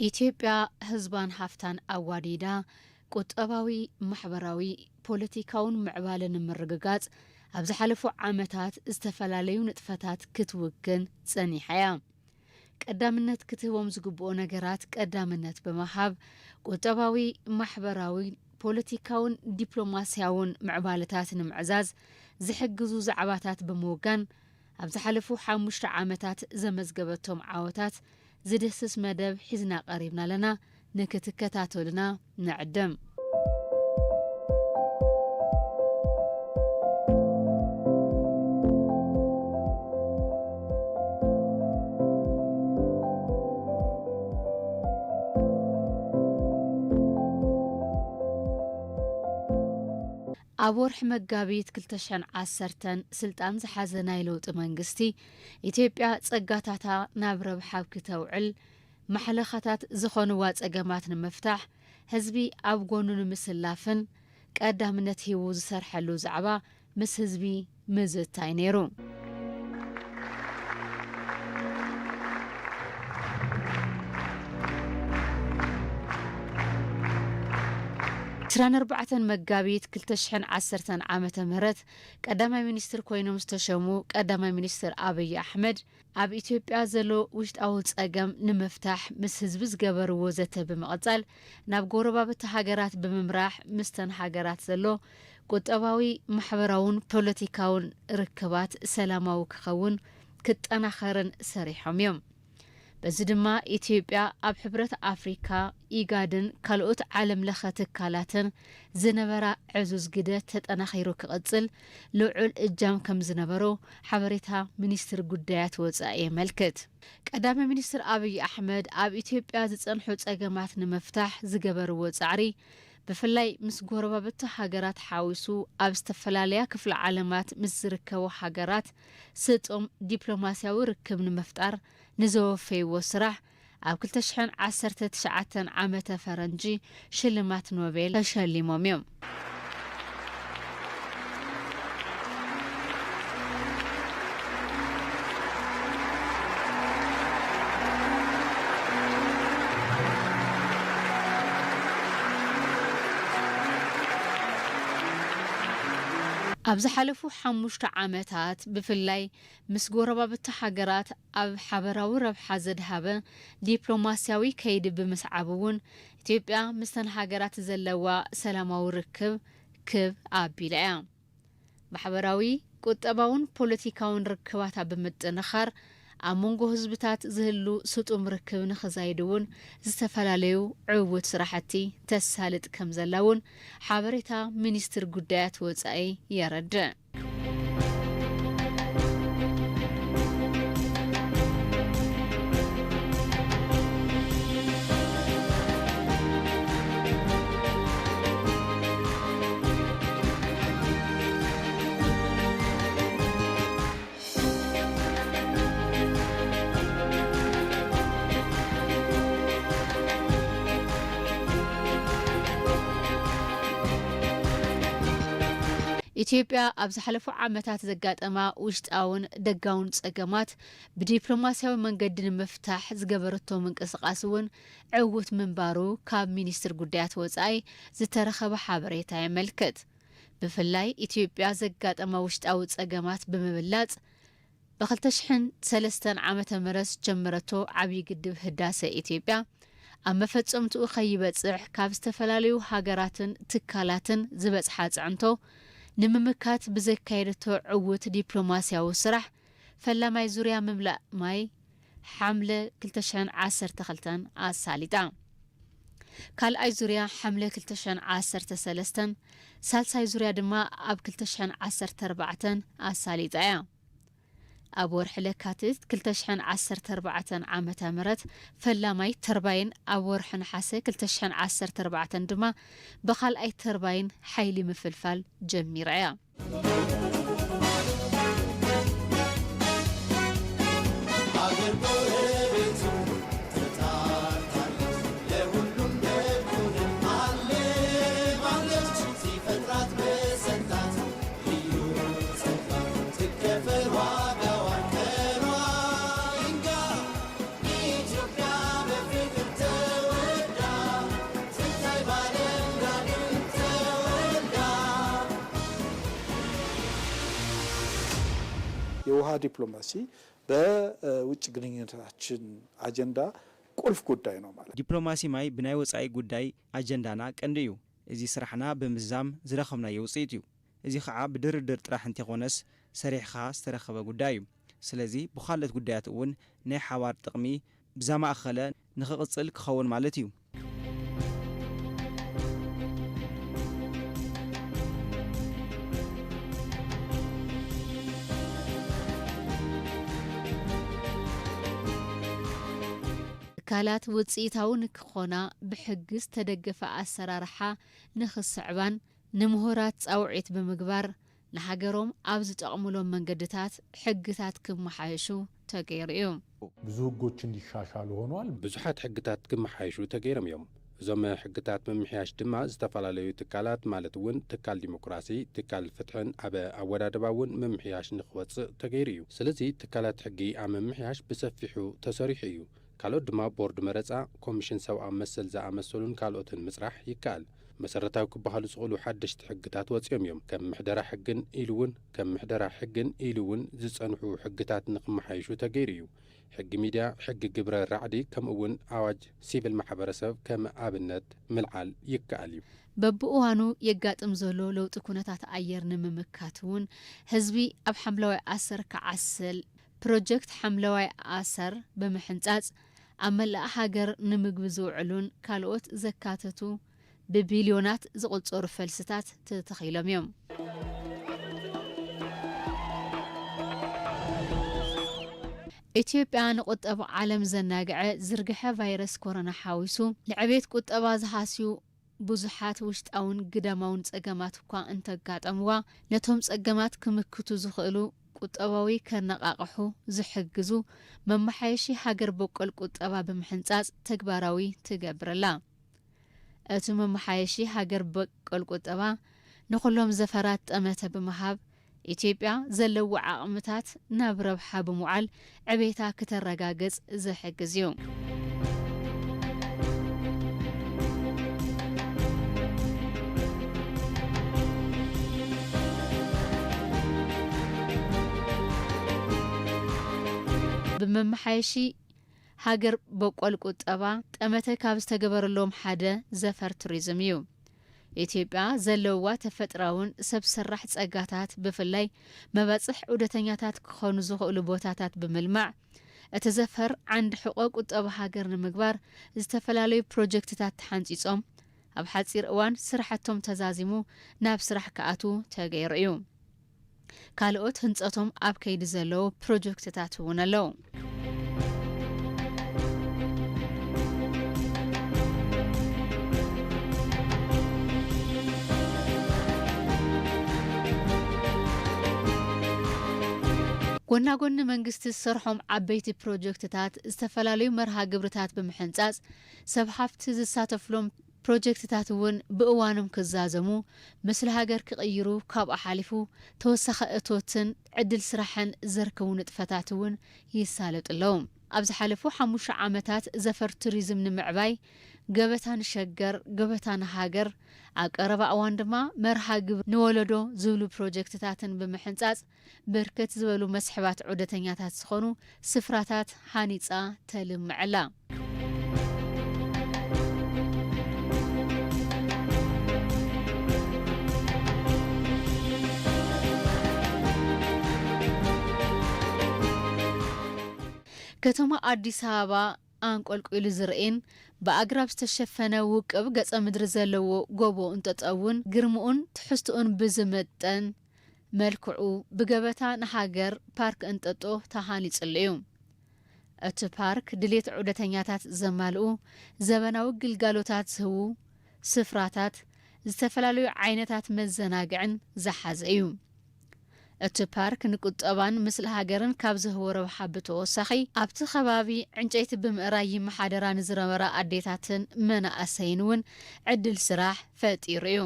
ኢትዮጵያ ህዝባን ሃፍታን አዋዲዳ ቁጠባዊ ማሕበራዊ ፖለቲካውን ምዕባለን ምርግጋጽ ኣብ ዝሓለፉ ዓመታት ዝተፈላለዩ ንጥፈታት ክትውግን ጸኒሐያ ቀዳምነት ክትህቦም ዝግብኦ ነገራት ቀዳምነት በመሃብ ቁጠባዊ ማሕበራዊ ፖለቲካውን ዲፕሎማሲያውን ምዕባለታት ንምዕዛዝ ዝሕግዙ ዛዕባታት ብምውጋን ኣብ ዝሓለፉ 5 ዓመታት ዘመዝገበቶም ዓወታት ዝድስስ መደብ ሒዝና ቀሪብና ለና ንክትከታተሉና ንዕድም ኣብ ወርሒ መጋቢት 2010 ስልጣን ዝሓዘ ናይ ለውጢ መንግስቲ ኢትዮጵያ ጸጋታታ ናብ ረብሓ ክትውዕል ማሕለኻታት ዝኾኑዋ ጸገማት ንምፍታሕ ህዝቢ ኣብ ጎኑ ንምስላፍን ቀዳምነት ሂቡ ዝሰርሐሉ ዛዕባ ምስ ህዝቢ ምዝታይ ነይሩ 24 መጋቢት 2010 ዓመተ ምህረት ቀዳማይ ሚኒስትር ኮይኖም ዝተሸሙ ቀዳማይ ሚኒስትር አብይ አሕመድ ኣብ ኢትዮጵያ ዘሎ ውሽጣዊ ጸገም ንምፍታሕ ምስ ህዝቢ ዝገበርዎ ዘተ ብምቕጻል ናብ ጎረባብቲ ሃገራት ብምምራሕ ምስተን ሃገራት ዘሎ ቁጠባዊ ማሕበራውን ፖለቲካውን ርክባት ሰላማዊ ክኸውን ክጠናኸርን ሰሪሖም እዮም በዚ ድማ ኢትዮጵያ ኣብ ሕብረት አፍሪካ ኢጋድን ካልኦት ዓለም ለኸ ትካላትን ዝነበራ ዕዙዝ ግደ ተጠናኺሩ ክቕጽል ልዑል እጃም ከም ዝነበሮ ሓበሬታ ሚኒስትር ጉዳያት ወጻኢ የመልክት ቀዳማይ ሚኒስትር አብይ አሕመድ ኣብ ኢትዮጵያ ዝጸንሑ ጸገማት ንምፍታሕ ዝገበርዎ ጻዕሪ ብፍላይ ምስ ጎረባብቲ ሃገራት ሓዊሱ ኣብ ዝተፈላለያ ክፍለ ዓለማት ምስ ዝርከቡ ሃገራት ስጦም ዲፕሎማሲያዊ ርክብ ንምፍጣር ንዘወፈይዎ ስራሕ ኣብ 2019 ዓመተ ፈረንጂ ሽልማት ኖቤል ተሸሊሞም እዮም ኣብ ዝሓለፉ 5 ዓመታት ብፍላይ ምስ ጎረባብቲ ሃገራት ኣብ ሓበራዊ ረብሓ ዘድሃበ ዲፕሎማሲያዊ ከይዲ ብምስዓብውን ኢትዮጵያ ምስተን ሃገራት ዘለዋ ሰላማዊ ርክብ ክብ ኣቢላ እያ ማሕበራዊ ቁጠባውን ፖለቲካውን ርክባታ ብምጥንኻር ኣብ መንጎ ህዝብታት ዝህሉ ስጡም ርክብ ንኽዛይድውን ዝተፈላለዩ ዕውት ስራሕቲ ተሳልጥ ከም ዘላውን ሓበሬታ ሚኒስትር ጉዳያት ወጻኢ የረድእ ኢትዮጵያ ኣብ ዝሓለፉ ዓመታት ዘጋጠማ ውሽጣውን ደጋውን ጸገማት ብዲፕሎማሲያዊ መንገዲ ንምፍታሕ ዝገበረቶ ምንቅስቓስ እውን ዕውት ምንባሩ ካብ ሚኒስትር ጉዳያት ወጻኢ ዝተረኸበ ሓበሬታ የመልክት ብፍላይ ኢትዮጵያ ዘጋጠማ ውሽጣዊ ጸገማት ብምብላጽ ብ2003 ዓመተ ምህረት ጀመረቶ ዓብይ ግድብ ህዳሴ ኢትዮጵያ ኣብ መፈጸምትኡ ኸይበጽሕ ካብ ዝተፈላለዩ ሃገራትን ትካላትን ዝበጽሓ ጽዕንቶ ንምምካት ብዘካየደቶ ዕውት ዲፕሎማሲያዊ ስራሕ ፈላማይ ዙርያ ምምላእ ማይ ሓምለ 2012 ኣሳሊጣ ካልኣይ ዙርያ ሓምለ 2013 ሳልሳይ ዙርያ ድማ ኣብ 2014 ኣሳሊጣ እያ ኣብ ወርሒ ለካቲት 2014 ዓመተ ምህረት ፈላማይ ተርባይን ኣብ ወርሒ ነሓሰ 2014 ድማ ብኻልኣይ ተርባይን ሓይሊ ምፍልፋል ጀሚራ እያ Ethiopia, የውሃ ዲፕሎማሲ በውጭ ግንኙነታችን አጀንዳ ቁልፍ ጉዳይ ነው ማለት ዲፕሎማሲ ማይ ብናይ ወጻኢ ጉዳይ አጀንዳና ቀንዲ እዩ እዚ ስራሕና ብምዛም ዝረኸብናዮ ውፅኢት እዩ እዚ ከዓ ብድርድር ጥራሕ እንተይኮነስ ሰሪሕካ ዝተረኸበ ጉዳይ እዩ ስለዚ ብኻልኦት ጉዳያት እውን ናይ ሓባር ጥቕሚ ብዛማእኸለ ንኽቕፅል ክኸውን ማለት እዩ ካላት ውፅኢታውን ክኾና ብሕግዝ ተደገፈ ኣሰራርሓ ንኽስዕባን ንምሁራት ጻውዒት ብምግባር ንሃገሮም ኣብ ዝጠቕሙሎም መንገድታት ሕግታት ክመሓየሹ ተገይሩ እዩ ብዙ ህጎች እንዲሻሻሉ ሆኗል ብዙሓት ሕግታት ክመሓየሹ ተገይሮም እዮም እዞም ሕግታት ምምሕያሽ ድማ ዝተፈላለዩ ትካላት ማለት እውን ትካል ዲሞክራሲ ትካል ፍትሕን ኣብ ኣወዳድባ እውን ምምሕያሽ ንኽወፅእ ተገይሩ እዩ ስለዚ ትካላት ሕጊ ኣብ ምምሕያሽ ብሰፊሑ ተሰሪሑ እዩ ካልኦት ድማ ቦርድ መረፃ ኮሚሽን ሰብኣዊ መሰል ዝኣመሰሉን ካልኦትን ምፅራሕ ይከኣል መሰረታዊ ክበሃሉ ዝኽእሉ ሓደሽቲ ሕግታት ወፂኦም እዮም ከም ምሕደራ ሕግን ኢሉ እውን ዝፀንሑ ሕግታት ንኽመሓይሹ ተገይሩ እዩ ሕጊ ሚድያ ሕጊ ግብረ ራዕዲ ከምኡ እውን ኣዋጅ ሲቪል ማሕበረሰብ ከም ኣብነት ምልዓል ይከኣል እዩ በብእዋኑ የጋጥም ዘሎ ለውጢ ኩነታት ኣየር ንምምካት እውን ህዝቢ ኣብ ሓምለዋይ ኣሰር ክዓስል ፕሮጀክት ሓምለዋይ ኣሰር ብምሕንጻጽ ኣብ መላእ ሃገር ንምግቢ ዝውዕሉን ካልኦት ዘካተቱ ብቢልዮናት ዝቁጸሩ ፈልስታት ተተኺሎም እዮም ኢትዮጵያ ንቁጠባ ዓለም ዘናግዐ ዝርግሐ ቫይረስ ኮሮና ሓዊሱ ንዕቤት ቁጠባ ዝሃስዩ ብዙሓት ውሽጣውን ግደማውን ጸገማት እኳ እንተጋጠምዋ ነቶም ጸገማት ክምክቱ ዝኽእሉ ቁጠባዊ ከነቃቅሑ ዝሕግዙ መማሓየሺ ሃገር በቀል ቁጠባ ብምሕንጻጽ ተግባራዊ ትገብርላ እቲ መማሓየሺ ሃገር በቀል ቁጠባ ንኹሎም ዘፈራት ጠመተ ብምሃብ ኢትዮጵያ ዘለዋ ዓቕምታት ናብ ረብሓ ብምውዓል ዕቤታ ከተረጋገጽ ዝሕግዝ እዩ بممحيش هاجر بقول قطبا ጠመተ ካብ ዝተገበረሎም ሓደ ዘፈር ቱሪዝም እዩ ኢትዮጵያ ዘለዋ ተፈጥራውን ሰብ ሰራሕ ጸጋታት ብፍላይ መባጽሕ ዑደተኛታት ክኾኑ ዝኽእሉ ቦታታት ብምልማዕ እቲ ዘፈር ዓንድ ሕቆ ቁጠባ ሃገር ንምግባር ዝተፈላለዩ ፕሮጀክትታት ተሓንጺጾም ኣብ ሓጺር እዋን ስራሕቶም ተዛዚሙ ናብ ስራሕ ከኣቱ ተገይሩ እዩ ካልኦት ህንጸቶም ኣብ ከይዲ ዘለዎ ፕሮጀክትታት እውን ኣለዉ ጎና ጎን መንግስቲ ዝሰርሖም ዓበይቲ ፕሮጀክትታት ዝተፈላለዩ መርሃ ግብርታት ብምሕንጻጽ ሰብ ሃፍቲ ዝሳተፍሎም ፕሮጀክትታት እውን ብእዋኖም ክዛዘሙ ምስሊ ሃገር ክቕይሩ ካብ ኣሓሊፉ ተወሳኺ እቶትን ዕድል ስራሕን ዝርከቡ ንጥፈታት እውን ይሳለጥሎም ኣብ ዝሓለፉ 5 ዓመታት ዘፈር ቱሪዝም ንምዕባይ ገበታ ንሸገር ገበታ ንሃገር ኣብ ቀረባ እዋን ድማ መርሃ ግብር ንወለዶ ዝብሉ ፕሮጀክትታትን ብምሕንጻጽ በርከት ዝበሉ መስሕባት ዑደተኛታት ዝኾኑ ስፍራታት ሃኒጻ ተልምዕላ ከተማ አዲስ አበባ አንቆልቆሉ ዝርኤን በአግራብ ዝተሸፈነ ውቅብ ገጸ ምድሪ ዘለዎ ጎቦ እንተጠውን ግርሙኡን ትሕዝቱኡን ብዝመጠን መልክዑ ብገበታ ንሃገር ፓርክ እንጠጦ ተሃኒጽሉ እዩ እቲ ፓርክ ድሌት ዑደተኛታት ዘማልኡ ዘበናዊ ግልጋሎታት ዝህቡ ስፍራታት ዝተፈላለዩ ዓይነታት መዘናግዕን ዝሓዘ እዩ እቲ ፓርክ ንቁጠባን ምስሊ ሃገርን ካብ ዝህቦ ረብሓ ብተወሳኺ ኣብቲ ከባቢ ዕንጨይቲ ብምእራይ ይመሓደራ ንዝነበራ ኣዴታትን መናእሰይን እውን ዕድል ስራሕ ፈጢሩ እዩ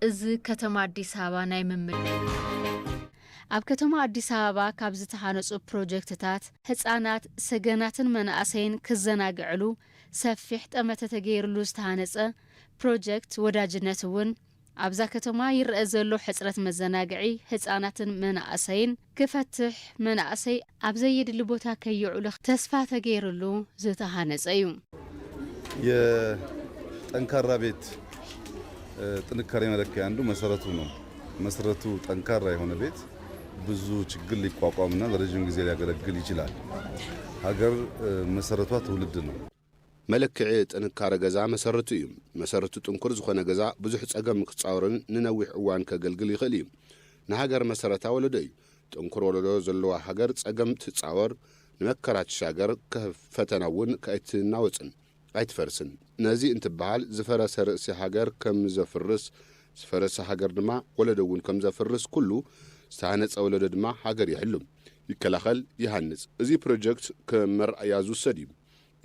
እዚ ከተማ አዲስ አበባ ናይ ኣብ ከተማ አዲስ አበባ ካብ ዝተሃነጹ ፕሮጀክትታት ህፃናት ሰገናትን መናእሰይን ክዘናግዕሉ ሰፊሕ ጠመተ ተገይሩሉ ዝተሃነጸ ፕሮጀክት ወዳጅነት እውን ኣብዛ ከተማ ይርአ ዘሎ ሕጽረት መዘናግዒ ህፃናትን መናእሰይን ክፈትሕ መናእሰይ ኣብ ዘይድሊ ቦታ ከይውዕሉ ተስፋ ተገይሩሉ ዝተሃነጸ እዩ። የጠንካራ ቤት ጥንካሬ መለኪያ አንዱ መሰረቱ ነው። መሰረቱ ጠንካራ የሆነ ቤት ብዙ ችግር ሊቋቋምና ለረጅም ጊዜ ሊያገለግል ይችላል። ሀገር መሰረቷ ትውልድ ነው። መለክዒ ጥንካረ ገዛ መሰረቱ እዩ። መሰረቱ ጥንኩር ዝኾነ ገዛ ብዙሕ ጸገም ክጻወርን ንነዊሕ እዋን ከገልግል ይኽእል እዩ። ንሃገር መሰረታ ወለዶ እዩ። ጥንኩር ወለዶ ዘለዋ ሃገር ጸገም ትጻወር ንመከራ ትሻገር ከፈተና እውን ከይትናወፅን ኣይትፈርስን። ነዚ እንትበሃል ዝፈረሰ ርእሲ ሃገር ከም ዘፍርስ ዝፈረሰ ሃገር ድማ ወለዶ እውን ከም ዘፍርስ ኩሉ ዝተሃነፀ ወለዶ ድማ ሃገር ይሕሉም ይከላኸል ይሃንጽ። እዚ ፕሮጀክት ከመርኣያ ዝውሰድ እዩ።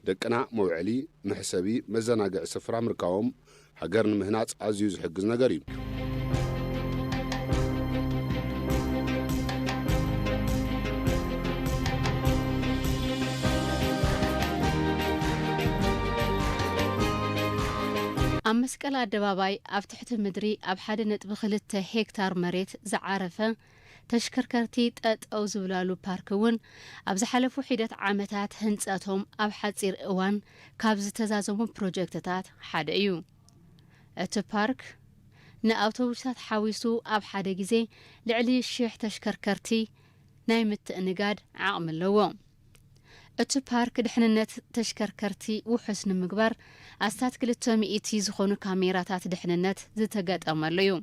ደቅና መውዕሊ መሕሰቢ መዘናግዒ ስፍራ ምርካቦም ሃገር ንምህናጽ ኣዝዩ ዝሕግዝ ነገር እዩ። ኣብ መስቀል ኣደባባይ ኣብ ትሕቲ ምድሪ ኣብ 1.2 ሄክታር መሬት ዝዓረፈ ተሽከርከርቲ ጠጠው ዝብላሉ ፓርክ እውን ኣብ ዝሓለፉ ሒደት ዓመታት ህንጸቶም ኣብ ሓጺር እዋን ካብ ዝተዛዘሙ ፕሮጀክትታት ሓደ እዩ። እቲ ፓርክ ንኣውቶቡሳት ሓዊሱ ኣብ ሓደ ግዜ ልዕሊ 1000 ተሽከርከርቲ ናይ ምትእንጋድ ዓቕሚ ኣለዎ። እቲ ፓርክ ድሕንነት ተሽከርከርቲ ውሑስ ንምግባር ኣስታት 200 ዝኾኑ ካሜራታት ድሕንነት ዝተገጠመሉ እዩ።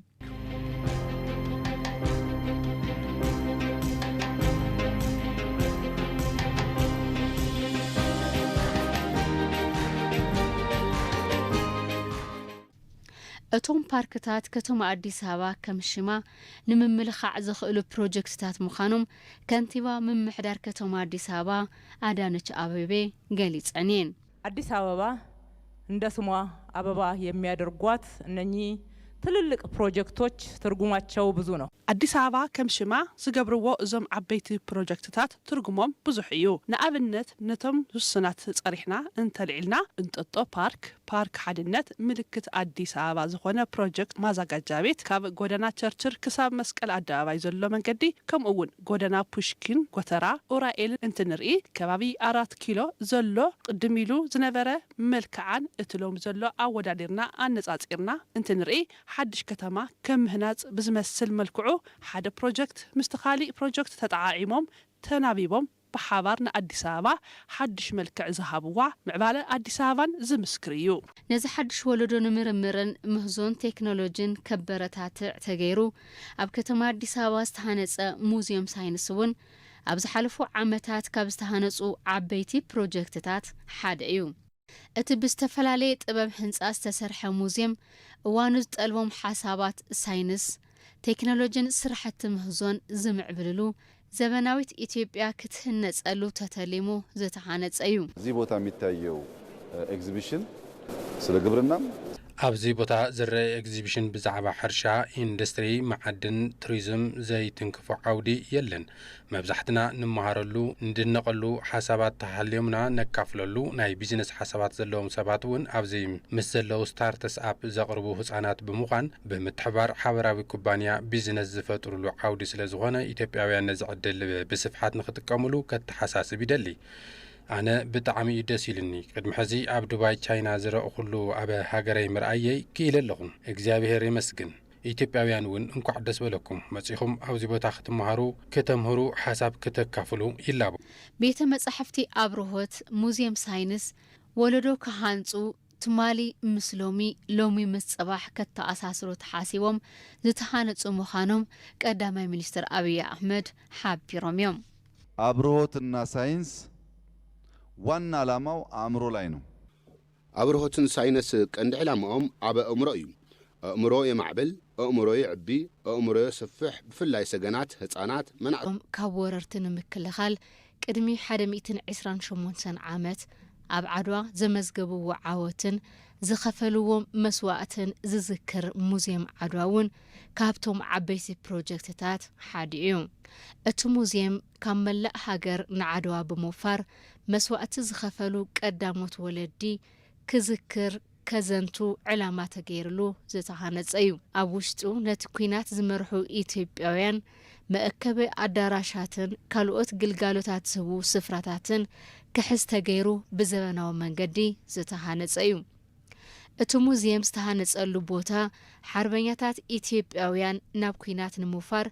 እቶም ፓርክታት ከተማ ኣዲስ አበባ ከም ሽማ ንምምልኻዕ ዝኽእሉ ፕሮጀክትታት ምዃኖም ከንቲባ ምምሕዳር ከተማ አዲስ አበባ አዳነች አቤቤ ገሊጸን እየን። አዲስ አበባ እንደ ስሟ አበባ የሚያደርጓት እነኚህ ትልልቅ ፕሮጀክቶች ትርጉማቸው ብዙ ነው። አዲስ አበባ ከም ሽማ ዝገብርዎ እዞም ዓበይቲ ፕሮጀክትታት ትርጉሞም ብዙሕ እዩ። ንኣብነት ነቶም ውስናት ጸሪሕና እንተልዒልና እንጦጦ ፓርክ ሓድነት ምልክት አዲስ አበባ ዝኾነ ፕሮጀክት ማዘጋጃ ቤት ካብ ጎደና ቸርችል ክሳብ መስቀል ኣደባባይ ዘሎ መንገዲ ከምኡ እውን ጎደና ፑሽኪን ጎተራ ኡራኤል እንትንርኢ ከባቢ 4 ኪሎ ዘሎ ቅድም ኢሉ ዝነበረ መልክዓን እትሎም ዘሎ ኣወዳዲርና ኣነጻጺርና እንትንርኢ ሓድሽ ከተማ ከም ምህናጽ ብዝመስል መልክዑ ሓደ ፕሮጀክት ምስተኻሊ ፕሮጀክት ተጣዓዒሞም ተናቢቦም ብሓባር ንአዲስ አበባ ሓድሽ መልክዕ ዝሃብዋ ምዕባለ አዲስ አበባን ዝምስክር እዩ። ነዚ ሓድሽ ወለዶ ንምርምርን ምህዞን ቴክኖሎጂን ከበረታትዕ ተገይሩ ኣብ ከተማ አዲስ አበባ ዝተሃነጸ ሙዚየም ሳይንስ እውን ኣብ ዝሓለፉ ዓመታት ካብ ዝተሃነጹ ዓበይቲ ፕሮጀክትታት ሓደ እዩ። እቲ ብዝተፈላለየ ጥበብ ህንጻ ዝተሰርሐ ሙዚየም እዋኑ ዝጠልቦም ሓሳባት ሳይንስ ቴክኖሎጂን ስራሕቲ ምህዞን ዝምዕብልሉ ዘመናዊት ኢትዮጵያ ክትህነጸሉ ተተሊሙ ዝተሃነጸ እዩ። እዚ ቦታ የሚታየው ኤግዚቢሽን ስለ ግብርናም ኣብዚ ቦታ ዝረአ ኤግዚቢሽን ብዛዕባ ሕርሻ፣ ኢንዱስትሪ፣ መዓድን፣ ቱሪዝም ዘይትንክፎ ዓውዲ የለን። መብዛሕትና ንመሃረሉ እንድነቐሉ ሓሳባት ተሃልዮምና ነካፍለሉ ናይ ቢዝነስ ሓሳባት ዘለዎም ሰባት እውን ኣብዚ ምስ ዘለው ስታርትስ ኣፕ ዘቕርቡ ህፃናት ብምዃን ብምትሕባር ሓበራዊ ኩባንያ ቢዝነስ ዝፈጥሩሉ ዓውዲ ስለ ዝኾነ ኢትዮጵያውያን ነዚ ዕድል ብስፍሓት ንኽጥቀሙሉ ከተሓሳስብ ይደሊ። ኣነ ብጣዕሚ እዩ ደስ ኢሉኒ። ቅድሚ ሕዚ ኣብ ዱባይ ቻይና ዝረአ ኩሉ ኣብ ሃገረይ ምርኣየይ ክኢለ ኣለኹ። እግዚኣብሔር ይመስግን። ኢትዮጵያውያን እውን እንኳዕ ደስ በለኩም መጺኹም ኣብዚ ቦታ ክትመሃሩ ከተምህሩ ሓሳብ ከተካፍሉ ይላቡ። ቤተ መጻሕፍቲ ኣብርሆት ሙዚየም ሳይንስ ወለዶ ክሃንጹ ትማሊ ምስሎሚ ሎሚ ምስ ጽባሕ ከተኣሳስሩ ተሓሲቦም ዝተሃነጹ ምዃኖም ቀዳማይ ሚኒስትር አብይ አሕመድ ሓቢሮም እዮም። አብርሆትና ሳይንስ ዋና ዓላማው አእምሮ ላይ ነው። አብርሆትን ሳይንስ ቀንዲ ዕላማኦም ኣብ ኣእምሮ እዩ። ኣእምሮ የማዕብል፣ ኣእምሮ ይዕቢ፣ ኣእምሮ የስፍሕ። ብፍላይ ሰገናት ህፃናት መናእሰይ ካብ ወረርቲ ንምክልኻል ቅድሚ 128 ዓመት ኣብ ዓድዋ ዘመዝገቡዎ ዓወትን ዝኸፈልዎም መስዋዕትን ዝዝክር ሙዚየም ዓድዋ እውን ካብቶም ዓበይቲ ፕሮጀክትታት ሓደ እዩ። እቲ ሙዚየም ካብ መላእ ሃገር ንዓድዋ ብምውፋር መስዋዕቲ ዝኸፈሉ ቀዳሞት ወለዲ ክዝክር ከዘንቱ ዕላማ ተገይርሉ ዝተሃነጸ እዩ ኣብ ውሽጡ ነቲ ኩናት ዝመርሑ ኢትዮጵያውያን መእከበ ኣዳራሻትን ካልኦት ግልጋሎታት ዝህቡ ስፍራታትን ክሕዝ ተገይሩ ብዘበናዊ መንገዲ ዝተሃነጸ እዩ እቲ ሙዚየም ዝተሃነጸሉ ቦታ ሓርበኛታት ኢትዮጵያውያን ናብ ኩናት ንምውፋር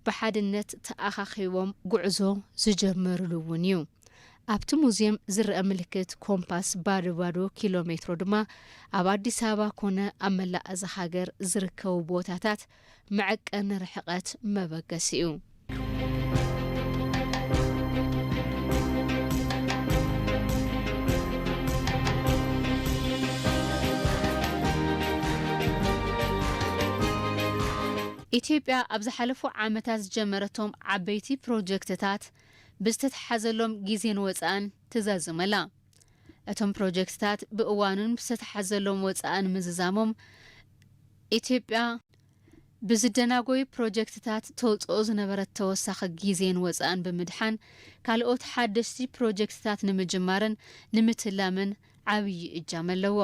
ብሓድነት ተኣኻኺቦም ጉዕዞ ዝጀመሩሉ እውን እዩ ኣብቲ ሙዚየም ዝርአ ምልክት ኮምፓስ ባዶ ኪሎ ሜትሮ ድማ ኣብ ኣዲስ አበባ ኮነ ኣብ መላእ እዚ ሃገር ዝርከቡ ቦታታት መዐቀኒ ርሕቐት መበገሲ እዩ ኢትዮጵያ ኣብ ዝሓለፉ ዓመታት ዝጀመረቶም ዓበይቲ ፕሮጀክትታት ብዝተተሓዘሎም ግዜን ወፃእን ትዛዝመላ እቶም ፕሮጀክትታት ብእዋኑን ብዝተተሓዘሎም ወፃእን ምዝዛሞም ኢትዮጵያ ብዝደናጎይ ፕሮጀክትታት ተውፅኦ ዝነበረት ተወሳኺ ግዜን ወፃእን ብምድሓን ካልኦት ሓደሽቲ ፕሮጀክትታት ንምጅማርን ንምትላምን ዓብዪ እጃም ኣለዎ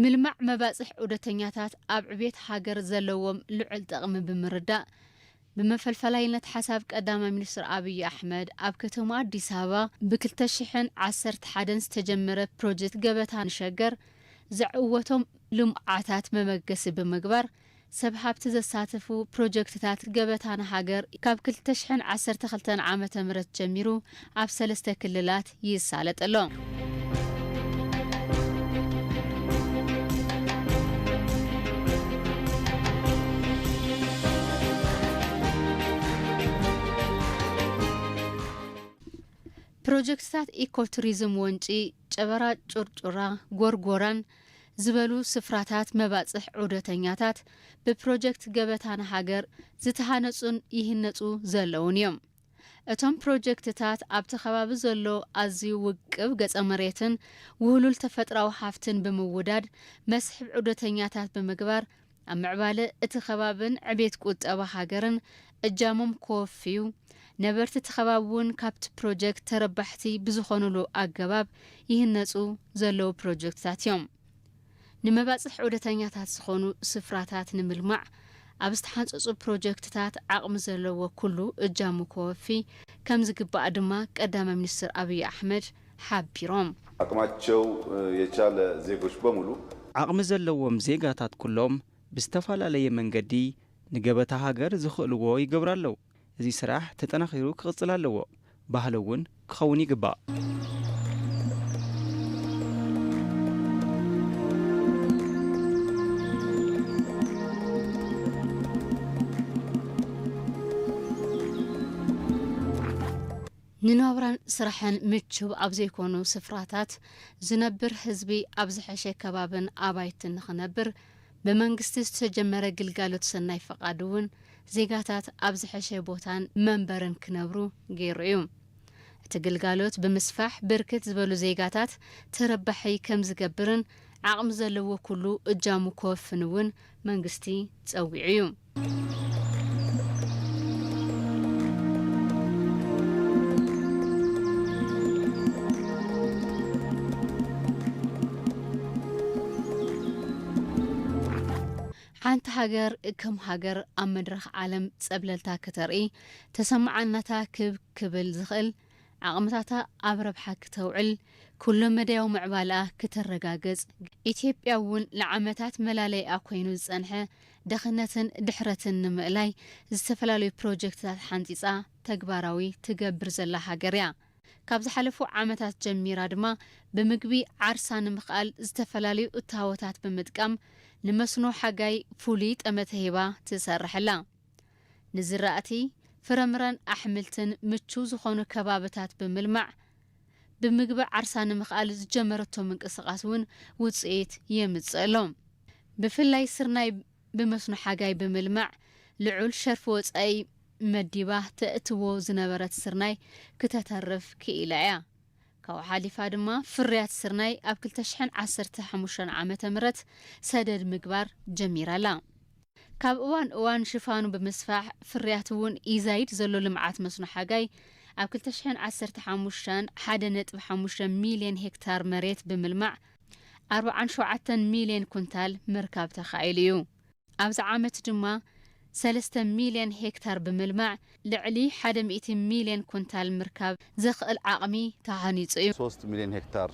ምልማዕ መባጽሕ ዑደተኛታት ኣብ ዕቤት ሃገር ዘለዎም ልዑል ጥቕሚ ብምርዳእ ብመፈልፈላይነት ሓሳብ ቀዳማይ ሚኒስትር አብይ አሕመድ ኣብ ከተማ አዲስ አበባ ብ2011 ዝተጀመረ ፕሮጀክት ገበታ ንሸገር ዘዕወቶም ልምዓታት መመገሲ ብምግባር ሰብ ሃብቲ ዘሳተፉ ፕሮጀክትታት ገበታ ንሃገር ካብ 2012 ዓመተ ምህረት ጀሚሩ ኣብ 3 ክልላት ይሳለጥ ኣሎ ፕሮጀክትታት ኢኮቱሪዝም ወንጪ ጨበራ ጩርጩራ ጎርጎራን ዝበሉ ስፍራታት መባጽሕ ዑደተኛታት ብፕሮጀክት ገበታ ንሃገር ዝተሃነጹን ይህነጹ ዘለውን እዮም እቶም ፕሮጀክትታት ኣብቲ ከባቢ ዘሎ ኣዝዩ ውቅብ ገጸ መሬትን ውህሉል ተፈጥራዊ ሃፍትን ብምውዳድ መስሕብ ዑደተኛታት ብምግባር ኣብ ምዕባለ እቲ ከባብን ዕቤት ቁጠባ ሃገርን እጃሞም ኮፍዩ ነበርቲ ተኸባቡን ካብቲ ፕሮጀክት ተረባሕቲ ብዝኾኑሉ ኣገባብ ይህነጹ ዘለዉ ፕሮጀክትታት እዮም ንመባጽሕ ዑደተኛታት ዝኾኑ ስፍራታት ንምልማዕ ኣብ ዝተሓንጸጹ ፕሮጀክትታት ዓቕሚ ዘለዎ ኩሉ እጃሙ ኮወፊ ከም ዝግባእ ድማ ቀዳማይ ሚኒስትር አብይ አሕመድ ሓቢሮም አቅማቸው የቻለ ዜጎች በሙሉ ዓቕሚ ዘለዎም ዜጋታት ኩሎም ብዝተፈላለየ መንገዲ ንገበታ ሃገር ዝኽእልዎ ይገብሩ ኣለዉ እዚ ስራሕ ተጠናኺሩ ክቕጽል ኣለዎ ባህሊ እውን ክኸውን ይግባእ ንናብራን ስራሕን ምቹብ ኣብ ዘይኮኑ ስፍራታት ዝነብር ህዝቢ ኣብ ዝሐሸ ከባብን ኣባይትን ንኽነብር ብመንግስቲ ዝተጀመረ ግልጋሎት ሰናይ ፈቃድ እውን ዜጋታት ኣብ ዝሐሸ ቦታን መንበርን ክነብሩ ገይሩ እዩ እቲ ግልጋሎት ብምስፋሕ ብርክት ዝበሉ ዜጋታት ተረባሒ ከም ዝገብርን ዓቕሚ ዘለዎ ኩሉ እጃሙ ኮወፍን እውን መንግስቲ ፀዊዑ እዩ ሓንቲ ሃገር ከም ሃገር ኣብ መድረኽ ዓለም ፀብለልታ ከተርኢ ተሰማዓነታ ክብል ዝኽእል ዓቕምታታ ኣብ ረብሓ ክተውዕል ኩሉ መድያዊ ምዕባልኣ ክተረጋገጽ ኢትዮጵያ እውን ንዓመታት መላለይኣ ኮይኑ ዝጸንሐ ድኽነትን ድሕረትን ንምእላይ ዝተፈላለዩ ፕሮጀክትታት ሓንፂፃ ተግባራዊ ትገብር ዘላ ሃገር እያ ካብ ዝሓለፉ ዓመታት ጀሚራ ድማ ብምግቢ ዓርሳ ንምኽኣል ዝተፈላለዩ እታወታት ብምጥቃም ንመስኖ ሓጋይ ፍሉይ ጠመተ ሂባ ትሰርሕላ ንዝራእቲ ፍረምረን ኣሕምልትን ምቹው ዝኾኑ ከባብታት ብምልማዕ ብምግቢ ዓርሳ ንምኽኣል ዝጀመረቶም ምንቅስቓስ እውን ውፅኢት የምጽአሎም ብፍላይ ስርናይ ብመስኖ ሓጋይ ብምልማዕ ልዑል ሸርፊ ወጻኢ መዲባ ተእትዎ ዝነበረት ስርናይ ክተተርፍ ክኢላ እያ ካብኡ ሓሊፋ ድማ ፍርያት ስርናይ ኣብ 2015 ዓመተ ምህረት ሰደድ ምግባር ጀሚራላ ካብ እዋን ሽፋኑ ብምስፋሕ ፍርያት እውን ኢዛይድ ዘሎ ልምዓት መስኖ ሓጋይ ኣብ 2015 1.5 ሚልዮን ሄክታር መሬት ብምልማዕ 47 ሚልዮን ኩንታል ምርካብ ተኻኢሉ እዩ ኣብዚ ዓመት ድማ 3 ሚልዮን ሄክታር ብምልማዕ ልዕሊ 100 ሚልዮን ኩንታል ምርካብ ዝኽእል ዓቕሚ ተሃኒጹ እዩ 3 ሚልዮን ሄክታር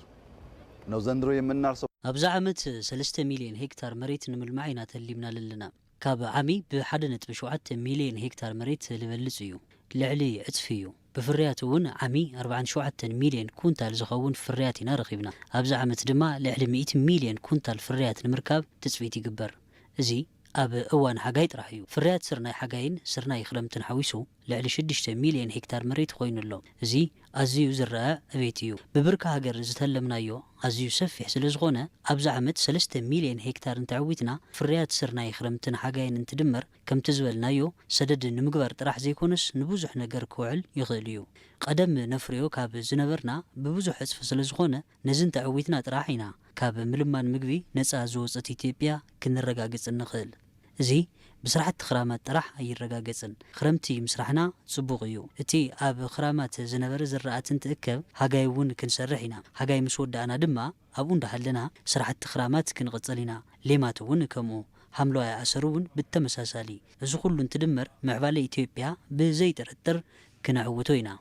ነው ዘንድሮ የምናርሰው ኣብዚ ዓመት 3 ሚልዮን ሄክታር መሬት ንምልማዕ ኢና ተሊምና ዘለና ካብ ዓሚ ብ1.7 ሚልዮን ሄክታር መሬት ልበልጽ እዩ ልዕሊ ዕጽፊ እዩ ብፍርያት እውን ዓሚ 47 ሚልዮን ኩንታል ዝኸውን ፍርያት ኢና ረኺብና ኣብዚ ዓመት ድማ ልዕሊ 100 ሚልዮን ኩንታል ፍርያት ንምርካብ ትጽቢት ይግበር እዚ ኣብ እዋን ሓጋይ ጥራሕ እዩ ፍርያት ስርናይ ሓጋይን ስርናይ ክረምትን ሓዊሱ ልዕሊ 6 ሚልዮን ሄክታር መሬት ኮይኑ ኣሎ እዚ ኣዝዩ ዝረአ ዕቤት እዩ ብብርካ ሃገር ዝተለምናዮ ኣዝዩ ሰፊሕ ስለ ዝኾነ ኣብዚ ዓመት 3 ሚልዮን ሄክታር እንተዓዊትና ፍርያት ስርናይ ክረምትን ሓጋይን እንትድመር ከምቲ ዝበልናዮ ሰደድ ንምግባር ጥራሕ ዘይኮነስ ንብዙሕ ነገር ክውዕል ይኽእል እዩ ቀደም ነፍርዮ ካብ ዝነበርና ብብዙሕ ዕፅፊ ስለ ዝኾነ ነዚ እንተዓዊትና ጥራሕ ኢና ካብ ምልማን ምግቢ ነፃ ዝወፀት ኢትዮጵያ ክንረጋግጽ ንኽእል እዚ ብስራሕቲ ክራማት ጥራሕ ኣይረጋገጽን ክረምቲ ምስራሕና ጽቡቕ እዩ እቲ ኣብ ክራማት ዝነበረ ዝራእቲ እንትእከብ ሃጋይ እውን ክንሰርሕ ኢና ሃጋይ ምስ ወዳእና ድማ ኣብኡ እንዳሃለና ስራሕቲ ክራማት ክንቕጽል ኢና ሌማት እውን ከምኡ ሓምለዋይ ኣሰር እውን ብተመሳሳሊ እዚ ኩሉ እንትድመር ምዕባለ ኢትዮጵያ ብዘይጥርጥር ክነዕውቶ ኢና